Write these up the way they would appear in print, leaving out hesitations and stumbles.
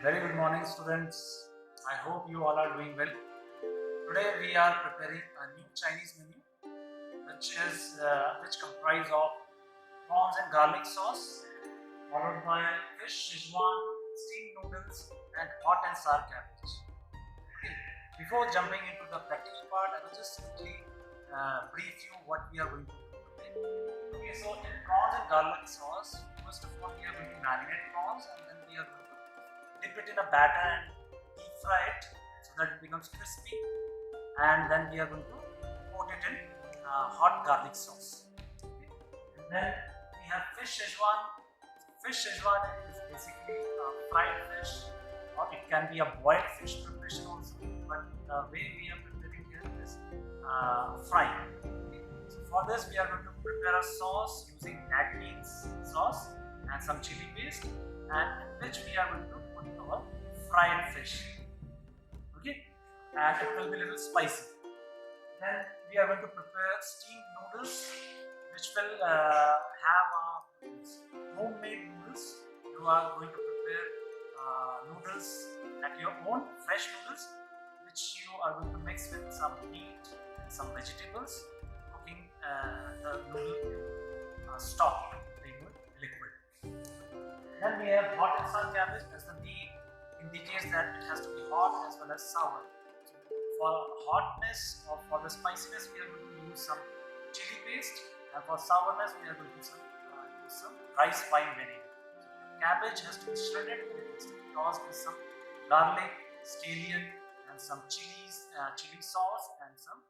Very good morning, students. I hope you all are doing well. Today we are preparing a new Chinese menu, which comprise of prawns and garlic sauce, followed by fish Szechuan, steamed noodles, and hot and sour cabbage. Okay. Before jumping into the practical part, I will just simply brief you what we are going to do today. Okay, so in prawns and garlic sauce, first of all we are going to marinate prawns, and then we are going to dip it in a batter and deep fry it so that it becomes crispy, and then we are going to coat it in hot garlic sauce. Okay. And then we have fish Szechuan. Fish Szechuan is basically fried fish, or it can be a boiled fish preparation also, but the way we are preparing here is frying. Okay. So for this we are going to prepare a sauce using black beans sauce and some chili paste, and in which we are going to put our fried fish. Okay, and it will be a little spicy. Then we are going to prepare steamed noodles, which will have homemade noodles. You are going to prepare noodles at your own, fresh noodles, which you are going to mix with some meat and some vegetables, cooking the noodle in stock, liquid. Then we have hot and sour cabbage, as the name indicates that it has to be hot as well as sour. So for hotness or for the spiciness, we are going to use some chili paste, and for sourness, we are going to use some rice wine vinegar. So cabbage has to be shredded, and it has to be tossed with some garlic, scallion, and some chili sauce, and some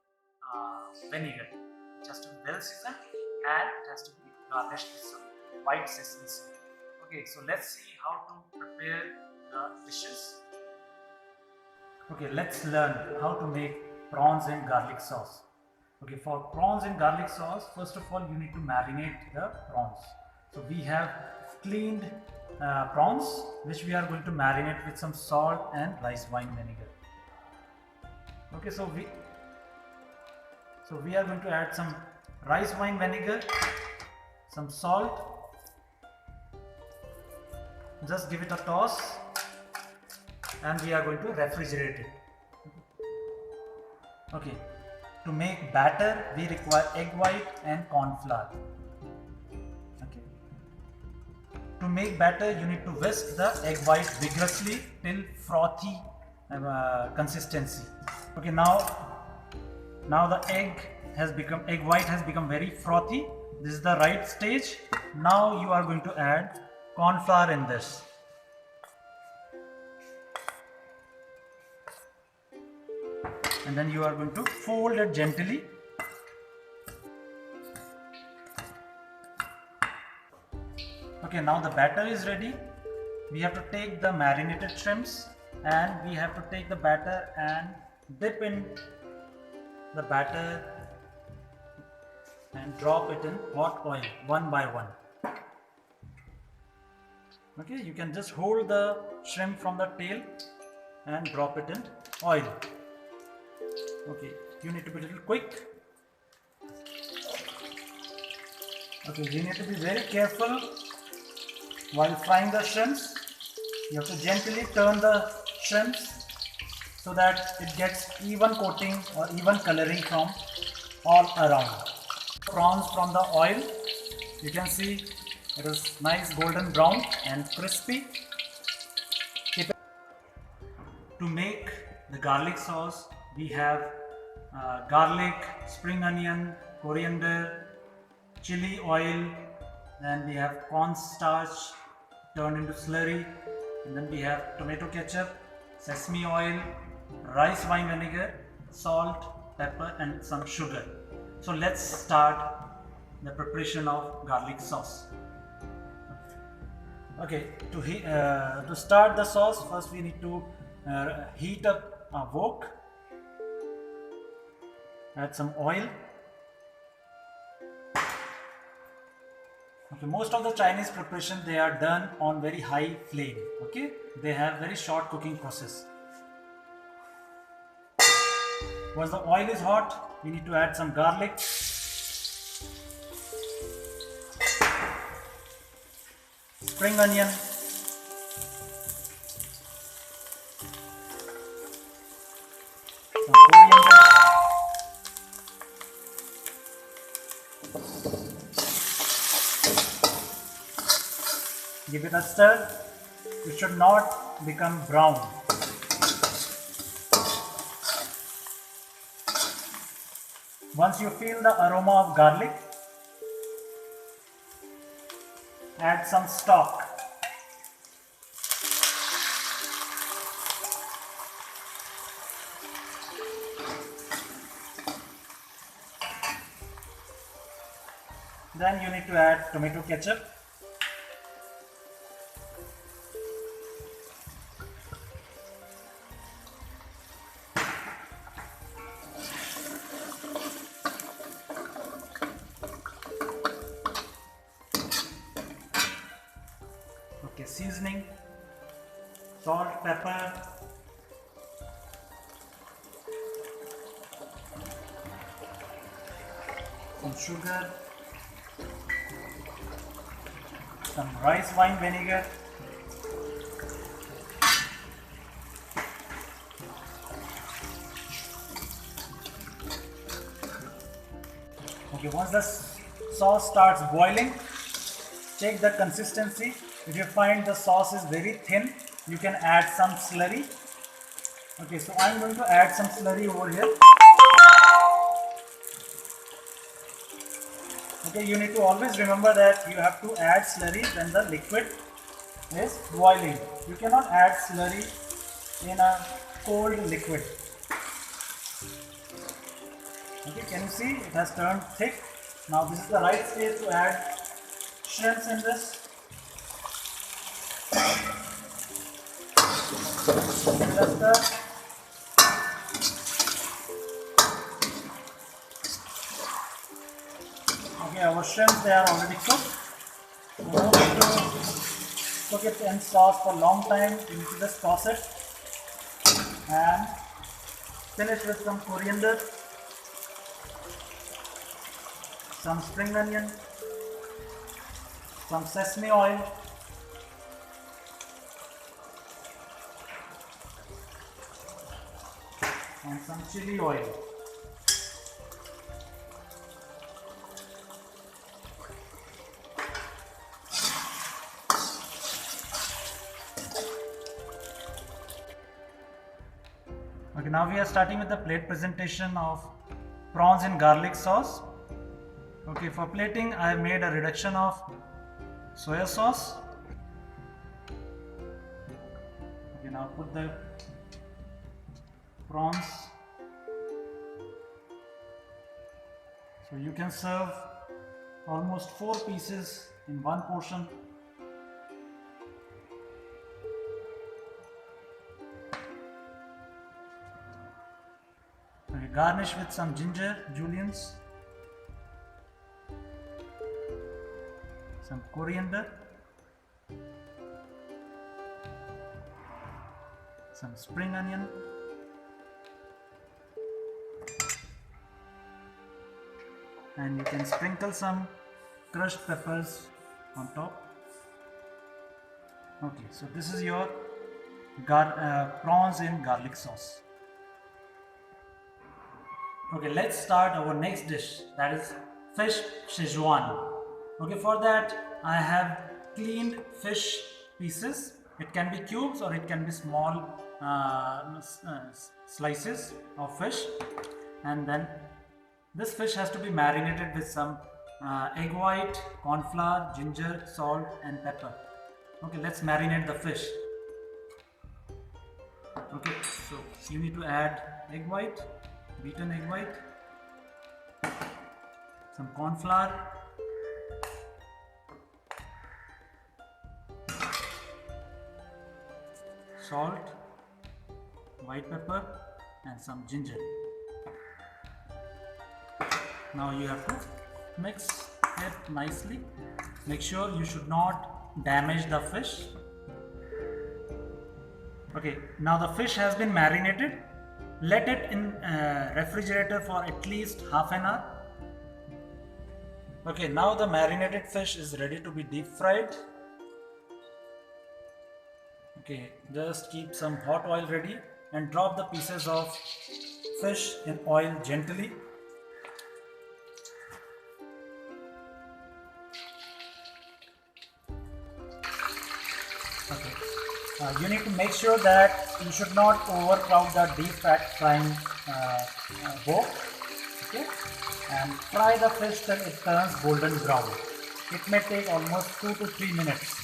vinegar. It has to be well seasoned, and it has to be garnished with some white sesame seed. Okay, so let's see how to prepare the dishes. Okay, let's learn how to make prawns and garlic sauce. Okay, for prawns and garlic sauce, first of all you need to marinate the prawns. So we have cleaned prawns, which we are going to marinate with some salt and rice wine vinegar. Okay, so we are going to add some rice wine vinegar, some salt. Just give it a toss, and we are going to refrigerate it. Okay, to make batter we require egg white and corn flour. Okay, to make batter you need to whisk the egg white vigorously till frothy consistency. Okay, now the egg white has become very frothy. This is the right stage. Now you are going to add corn flour in this. And then you are going to fold it gently. Okay, now the batter is ready. We have to take the marinated shrimps, and we have to take the batter and dip in the batter and drop it in hot oil one by one. Okay, you can just hold the shrimp from the tail and drop it in oil. Okay, you need to be a little quick. Okay, you need to be very careful while frying the shrimps. You have to gently turn the shrimps so that it gets even coating or even coloring from all around. Prawns from the oil, you can see it is nice golden brown and crispy. To make the garlic sauce, we have garlic, spring onion, coriander, chili oil, then we have cornstarch turned into slurry, and then we have tomato ketchup, sesame oil, rice wine vinegar, salt, pepper, and some sugar. So let's start the preparation of garlic sauce. Okay, to start the sauce, first we need to heat up a wok. Add some oil. Okay, most of the Chinese preparation, they are done on very high flame. Okay, they have very short cooking process. Once the oil is hot, we need to add some garlic, spring onion, some coriander, give it a stir. It should not become brown. Once you feel the aroma of garlic, add some stock. Then you need to add tomato ketchup. Okay, seasoning, salt, pepper, some sugar, some rice wine vinegar, okay, once the sauce starts boiling, check the consistency. If you find the sauce is very thin, you can add some slurry. Okay, so I'm going to add some slurry over here. Okay, you need to always remember that you have to add slurry when the liquid is boiling. You cannot add slurry in a cold liquid. Okay, can you see it has turned thick? Now this is the right stage to add shrimps in this. Okay, our shrimps, they are already cooked. We don't need to cook it in sauce for a long time. You need to just toss it and finish with some coriander, some spring onion, some sesame oil, and some chili oil. Okay, now we are starting with the plate presentation of prawns in garlic sauce. Okay, for plating I have made a reduction of soya sauce. Okay, now put the prawns. So you can serve almost 4 pieces in one portion. Okay, garnish with some ginger juliennes, some coriander, some spring onion, and you can sprinkle some crushed peppers on top. Okay, so this is your prawns in garlic sauce. Okay, let's start our next dish, that is fish Szechuan. Okay, for that I have cleaned fish pieces. It can be cubes or it can be small slices of fish, and then this fish has to be marinated with some egg white, corn flour, ginger, salt and pepper. Okay, let's marinate the fish. Okay, so you need to add egg white, beaten egg white, some corn flour, salt, white pepper and some ginger. Now you have to mix it nicely. Make sure you should not damage the fish. Okay, now the fish has been marinated. Let it in refrigerator for at least half an hour. Okay, now the marinated fish is ready to be deep fried. Okay, just keep some hot oil ready and drop the pieces of fish in oil gently. Okay. You need to make sure that you should not overcrowd the deep fat frying wok. Okay, and fry the fish till it turns golden brown. It may take almost 2 to 3 minutes.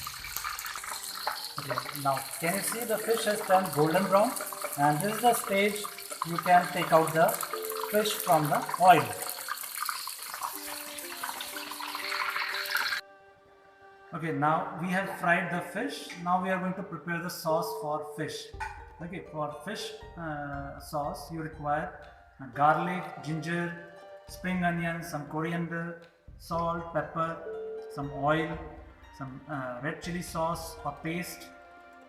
Okay, now can you see the fish has turned golden brown, and this is the stage you can take out the fish from the oil. Okay, now we have fried the fish. Now we are going to prepare the sauce for fish. Okay, for fish sauce you require garlic, ginger, spring onion, some coriander, salt, pepper, some oil, some red chili sauce or paste,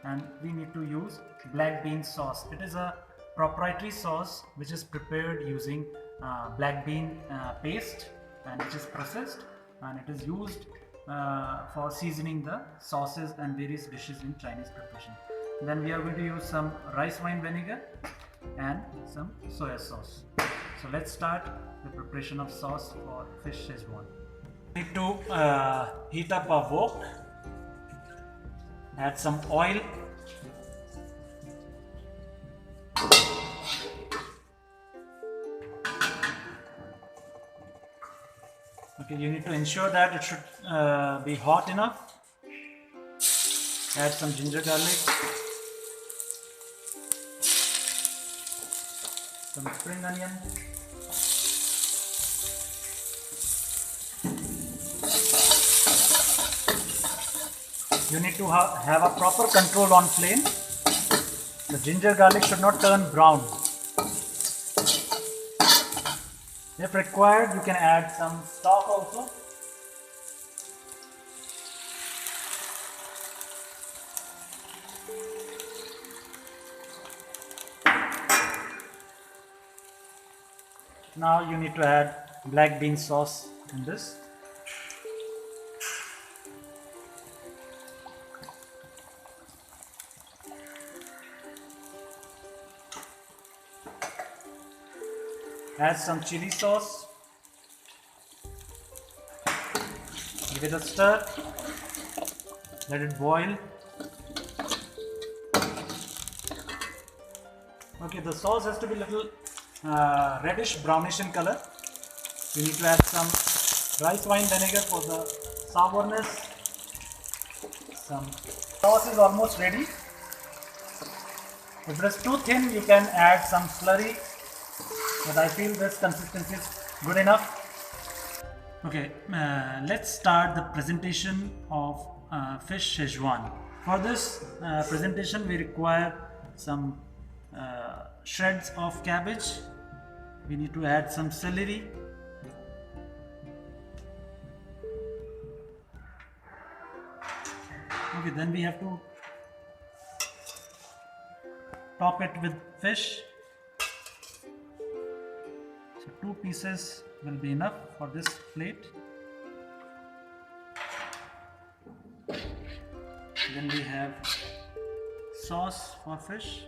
and we need to use black bean sauce. It is a proprietary sauce which is prepared using black bean paste, and it is processed, and it is used for seasoning the sauces and various dishes in Chinese preparation. Then we are going to use some rice wine vinegar and some soya sauce. So let's start the preparation of sauce for fish Szechuan. We need to heat up a wok, add some oil, okay, you need to ensure that it should be hot enough. Add some ginger garlic, some spring onion, you need to have a proper control on flame. The ginger garlic should not turn brown. If required, you can add some stock also. Now you need to add black bean sauce in this. Add some chili sauce. Give it a stir. Let it boil. Okay, the sauce has to be little reddish brownish in color. You need to add some rice wine vinegar for the sourness. Some sauce is almost ready. If it is too thin, you can add some slurry, but I feel this consistency is good enough. Okay, let's start the presentation of fish Szechuan. For this presentation, we require some shreds of cabbage. We need to add some celery. Okay, then we have to top it with fish. So 2 pieces will be enough for this plate. Then we have sauce for fish.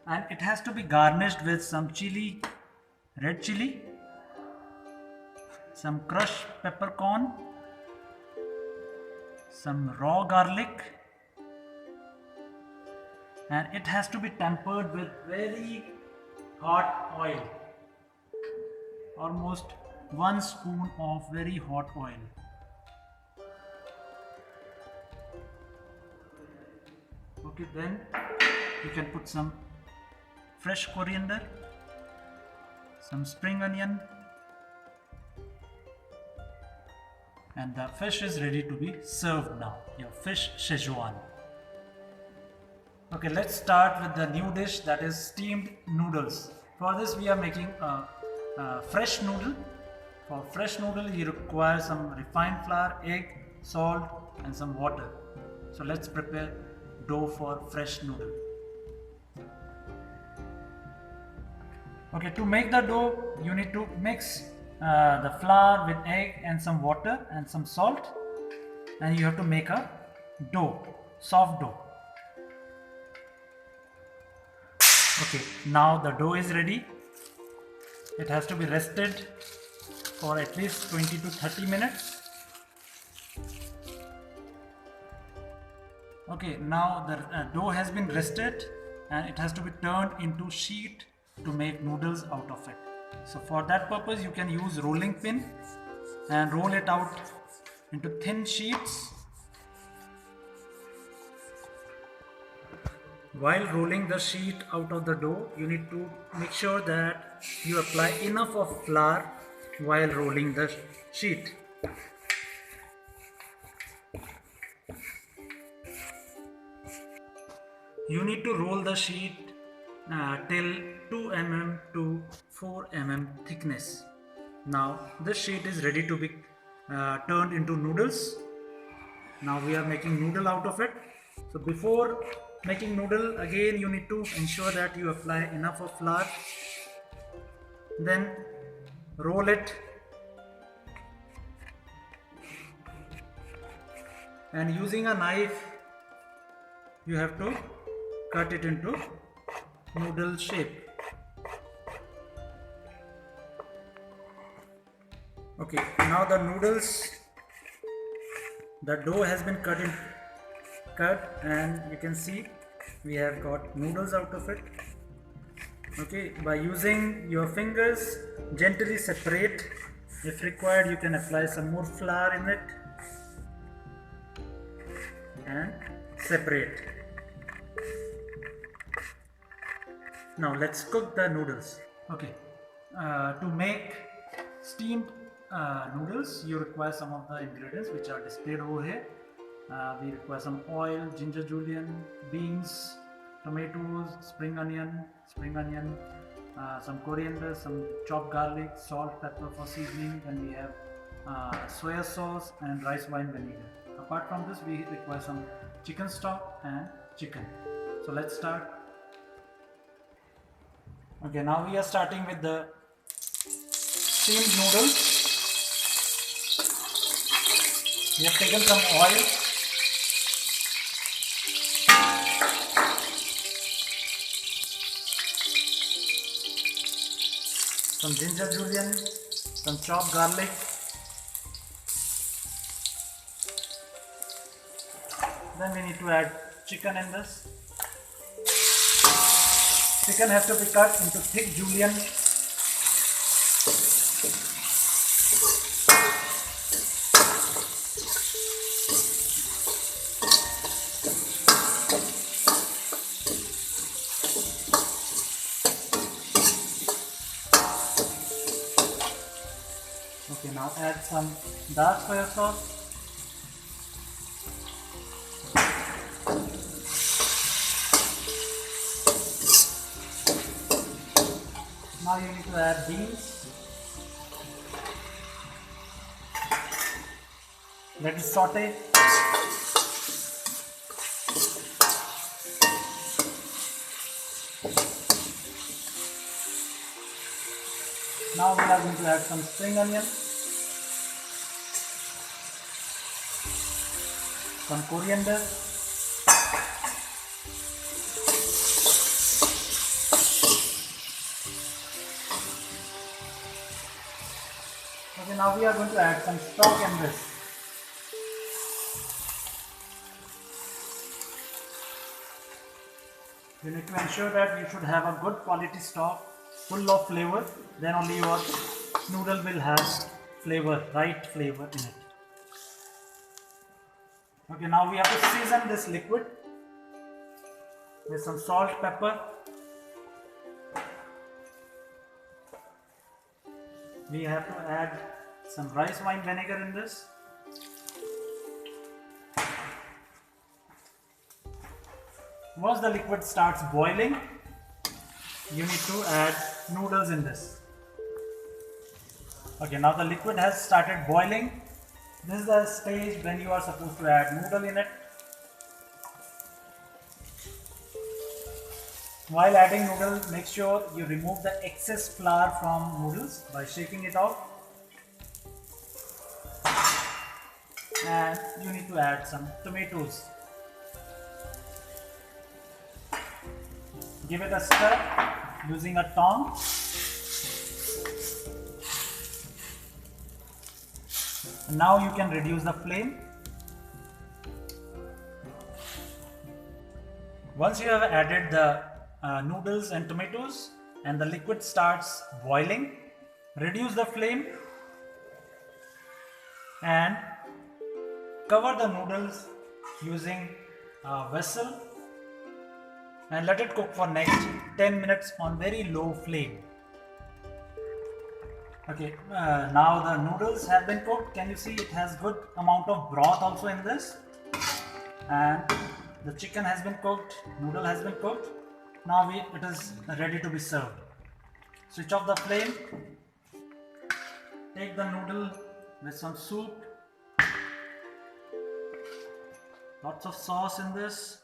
And it has to be garnished with some chili, red chili, some crushed peppercorn, some raw garlic, and it has to be tempered with very hot oil, almost 1 spoon of very hot oil. Okay, then you can put some fresh coriander, some spring onion, and the fish is ready to be served now. Your fish Szechuan. Okay, let's start with the new dish, that is steamed noodles. For this we are making a fresh noodle. For fresh noodle you require some refined flour, egg, salt and some water. So let's prepare dough for fresh noodle. Okay, to make the dough you need to mix the flour with egg and some water and some salt, and you have to make a dough, soft dough. Okay, now the dough is ready. It has to be rested for at least 20 to 30 minutes. Okay, now the dough has been rested and it has to be turned into sheet to make noodles out of it. So for that purpose you can use rolling pin and roll it out into thin sheets. While rolling the sheet out of the dough, you need to make sure that you apply enough of flour while rolling the sheet. You need to roll the sheet till 2 mm to 4 mm thickness. Now this sheet is ready to be turned into noodles. Now we are making noodle out of it. So before making noodle, again you need to ensure that you apply enough of flour. Then roll it and using a knife you have to cut it into noodle shape. Okay, now the noodles, the dough has been cut and you can see we have got noodles out of it. Okay, by using your fingers, gently separate. If required, you can apply some more flour in it and separate. Now let's cook the noodles. Okay, to make steamed noodles, you require some of the ingredients which are displayed over here. We require some oil, ginger julienne, beans, tomatoes, spring onion, some coriander, some chopped garlic, salt, pepper for seasoning. Then we have soya sauce and rice wine vinegar. Apart from this, we require some chicken stock and chicken. So let's start. Okay, now we are starting with the steamed noodles. We have taken some oil. Some ginger julienne, some chopped garlic, then we need to add chicken in this. Chicken has to be cut into thick julienne. Okay, now add some dark soya sauce. Now you need to add beans. Let it saute. Now we are going to add some spring onion, some coriander, okay, now we are going to add some stock in this. You need to ensure that you should have a good quality stock, full of flavor, then only your noodle will have flavor, right flavor in it. Okay, now we have to season this liquid with some salt, pepper. We have to add some rice wine vinegar in this. Once the liquid starts boiling, you need to add noodles in this. Okay, now the liquid has started boiling. This is the stage when you are supposed to add noodle in it. While adding noodle, make sure you remove the excess flour from noodles by shaking it off. and you need to add some tomatoes. Give it a stir using a tongs. Now you can reduce the flame. Once you have added the noodles and tomatoes and the liquid starts boiling, reduce the flame and cover the noodles using a vessel and let it cook for next 10 minutes on very low flame. Okay, now the noodles have been cooked. Can you see it has good amount of broth also in this, and the chicken has been cooked, noodle has been cooked. Now it is ready to be served. Switch off the flame. Take the noodle with some soup. Lots of sauce in this.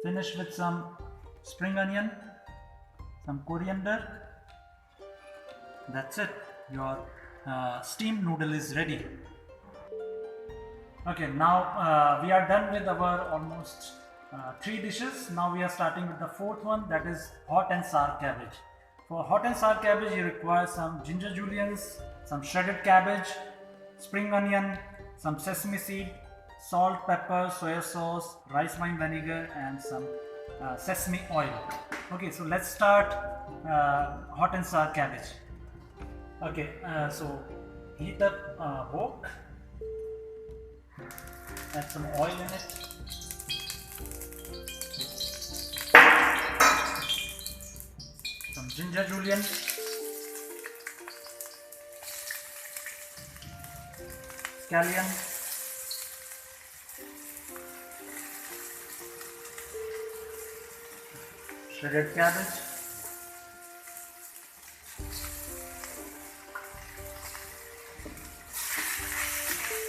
Finish with some spring onion, some coriander. That's it. Your steamed noodle is ready. Okay, now we are done with our almost 3 dishes. Now we are starting with the fourth one, that is hot and sour cabbage. For hot and sour cabbage you require some ginger julienne, some shredded cabbage, spring onion, some sesame seed, salt, pepper, soya sauce, rice wine vinegar and some sesame oil. Okay, so let's start hot and sour cabbage. Okay, so heat up a wok, add some oil in it, some ginger julienne, scallion, shredded cabbage,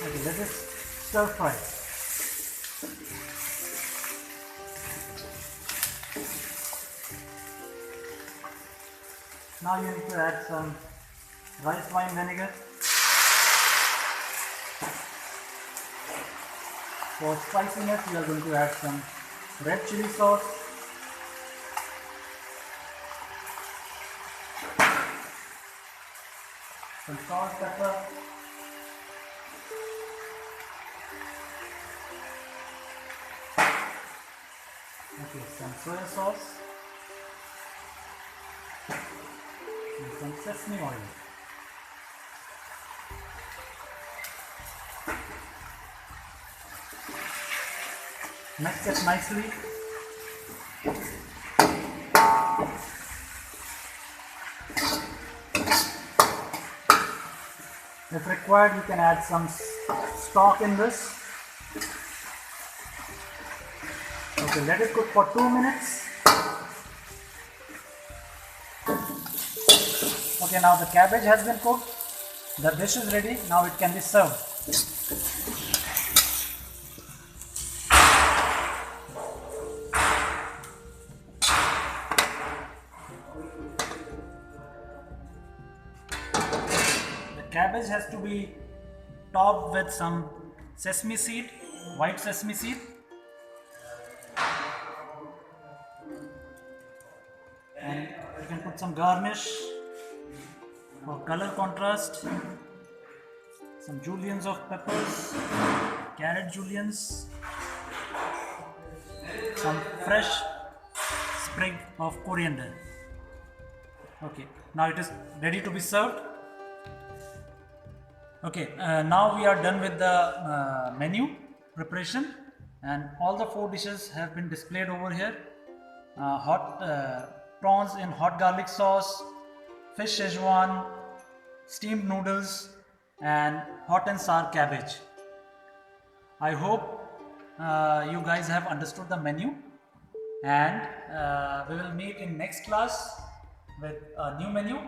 okay, let us stir fry. Now you need to add some rice wine vinegar. For spiciness we are going to add some red chili sauce, some salt, pepper, okay, some soya sauce and some sesame oil. Mix it nicely. If required, you can add some stock in this. Okay, let it cook for 2 minutes. Okay, now the cabbage has been cooked. The dish is ready. Now it can be served. Cabbage has to be topped with some sesame seed, white sesame seed. And you can put some garnish for color contrast. Some juliennes of peppers, carrot juliennes, some fresh sprig of coriander. Okay, now it is ready to be served. Okay, now we are done with the menu preparation, and all the 4 dishes have been displayed over here. Hot prawns in hot garlic sauce, fish Szechuan, steamed noodles and hot and sour cabbage. I hope you guys have understood the menu, and we will meet in next class with a new menu.